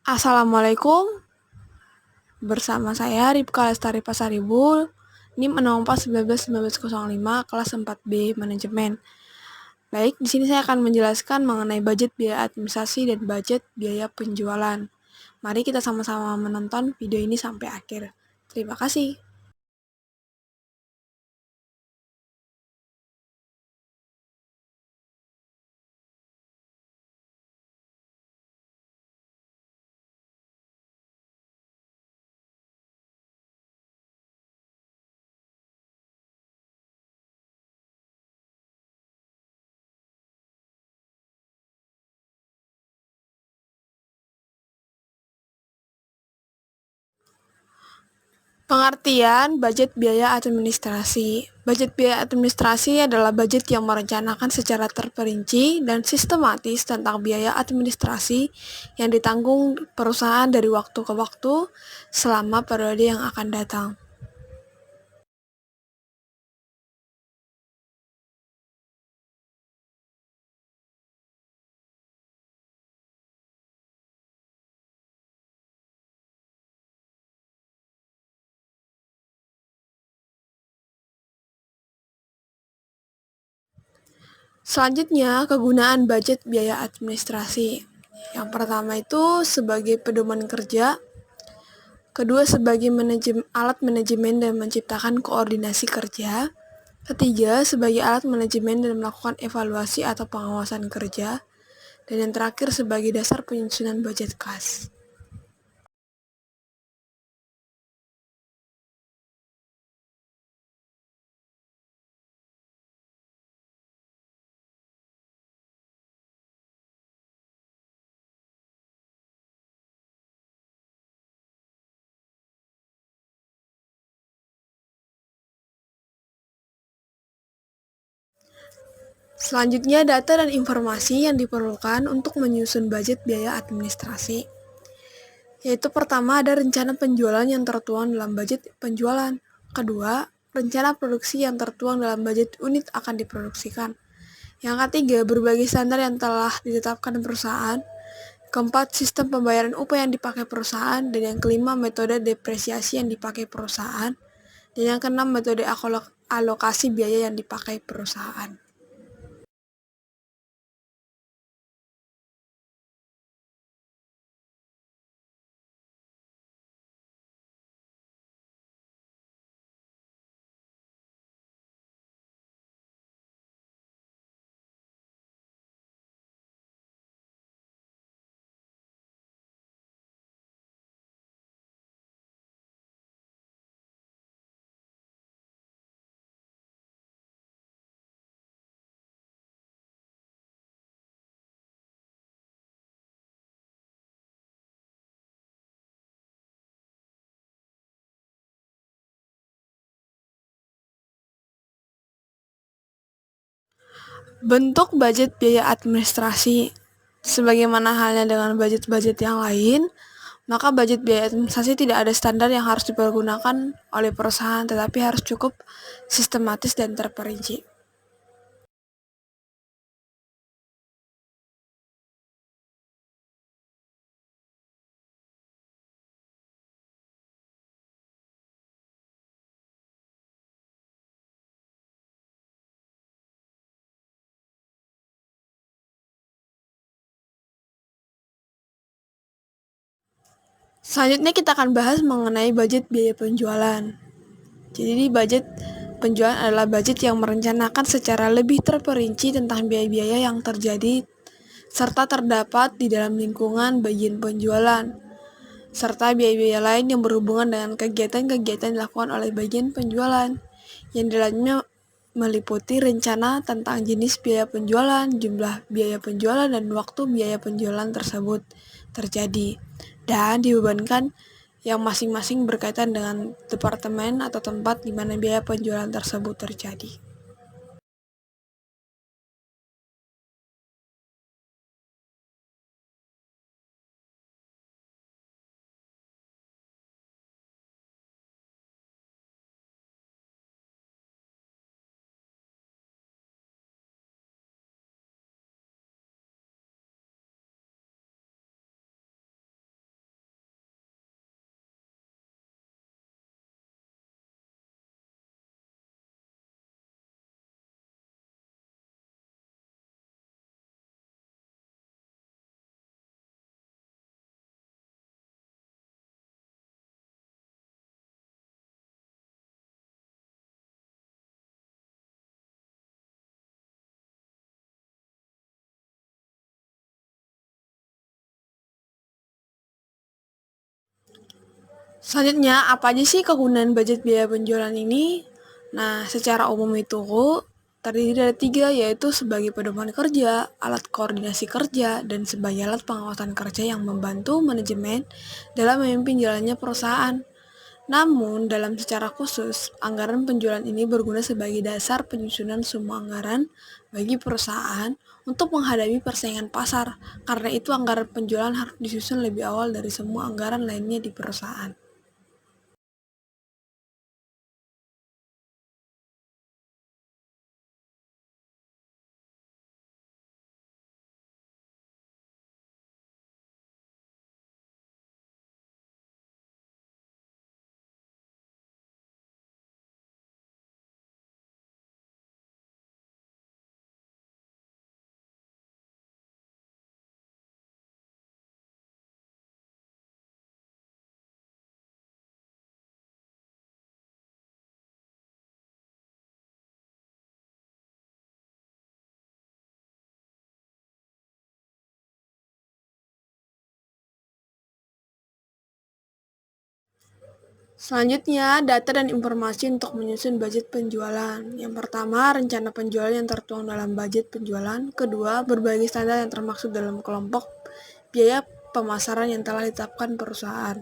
Assalamualaikum, bersama saya Ripka Lestari Pasaribul, NIM 64191905, kelas 4B Manajemen. Baik, di sini saya akan menjelaskan mengenai budget biaya administrasi dan budget biaya penjualan. Mari kita sama-sama menonton video ini sampai akhir. Terima kasih. Pengertian budget biaya administrasi. Budget biaya administrasi adalah budget yang merencanakan secara terperinci dan sistematis tentang biaya administrasi yang ditanggung perusahaan dari waktu ke waktu selama periode yang akan datang. Selanjutnya, kegunaan budget biaya administrasi. Yang pertama itu sebagai pedoman kerja, kedua sebagai alat manajemen dan menciptakan koordinasi kerja, ketiga sebagai alat manajemen dan melakukan evaluasi atau pengawasan kerja, dan yang terakhir sebagai dasar penyusunan budget kas. Selanjutnya, data dan informasi yang diperlukan untuk menyusun budget biaya administrasi. Yaitu pertama ada rencana penjualan yang tertuang dalam budget penjualan. Kedua, rencana produksi yang tertuang dalam budget unit akan diproduksikan. Yang ketiga, berbagai standar yang telah ditetapkan perusahaan. Keempat, sistem pembayaran upah yang dipakai perusahaan. Dan yang kelima, metode depresiasi yang dipakai perusahaan. Dan yang keenam, metode alokasi biaya yang dipakai perusahaan. Bentuk budget biaya administrasi. Sebagaimana halnya dengan budget-budget yang lain, maka budget biaya administrasi tidak ada standar yang harus dipergunakan oleh perusahaan, tetapi harus cukup sistematis dan terperinci. Selanjutnya kita akan bahas mengenai budget biaya penjualan. Jadi budget penjualan adalah budget yang merencanakan secara lebih terperinci tentang biaya-biaya yang terjadi serta terdapat di dalam lingkungan bagian penjualan, serta biaya-biaya lain yang berhubungan dengan kegiatan-kegiatan dilakukan oleh bagian penjualan, yang dalamnya meliputi rencana tentang jenis biaya penjualan, jumlah biaya penjualan, dan waktu biaya penjualan tersebut terjadi, dan dibebankan yang masing-masing berkaitan dengan departemen atau tempat di mana biaya penjualan tersebut terjadi. Selanjutnya, apa aja sih kegunaan budget biaya penjualan ini? Nah, secara umum itu terdiri dari 3, yaitu sebagai pedoman kerja, alat koordinasi kerja, dan sebagai alat pengawasan kerja yang membantu manajemen dalam memimpin jalannya perusahaan. Namun, dalam secara khusus, anggaran penjualan ini berguna sebagai dasar penyusunan semua anggaran bagi perusahaan untuk menghadapi persaingan pasar. Karena itu, anggaran penjualan harus disusun lebih awal dari semua anggaran lainnya di perusahaan. Selanjutnya, data dan informasi untuk menyusun budget penjualan. Yang pertama, rencana penjualan yang tertuang dalam budget penjualan. Kedua, berbagai standar yang termaksud dalam kelompok biaya pemasaran yang telah ditetapkan perusahaan.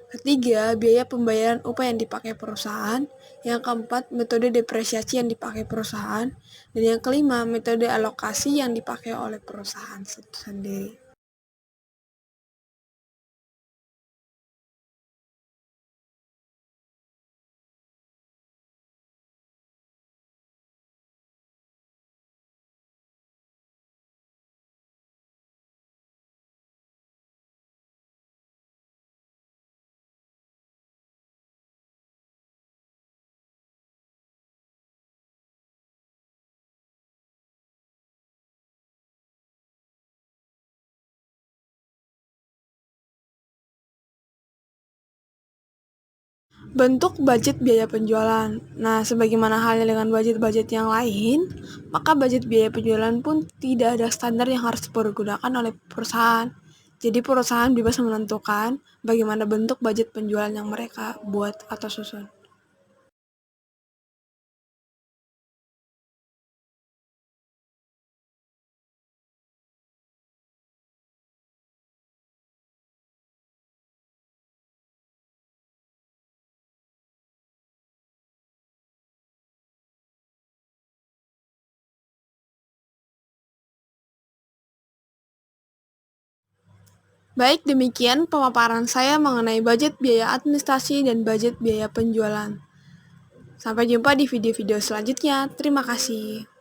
Ketiga, biaya pembayaran upah yang dipakai perusahaan. Yang keempat, metode depresiasi yang dipakai perusahaan. Dan yang kelima, metode alokasi yang dipakai oleh perusahaan sendiri. Bentuk budget biaya penjualan. Nah, sebagaimana halnya dengan budget-budget yang lain, maka budget biaya penjualan pun tidak ada standar yang harus dipergunakan oleh perusahaan. Jadi perusahaan bebas menentukan bagaimana bentuk budget penjualan yang mereka buat atau susun. Baik, demikian pemaparan saya mengenai budget biaya administrasi dan budget biaya penjualan. Sampai jumpa di video-video selanjutnya. Terima kasih.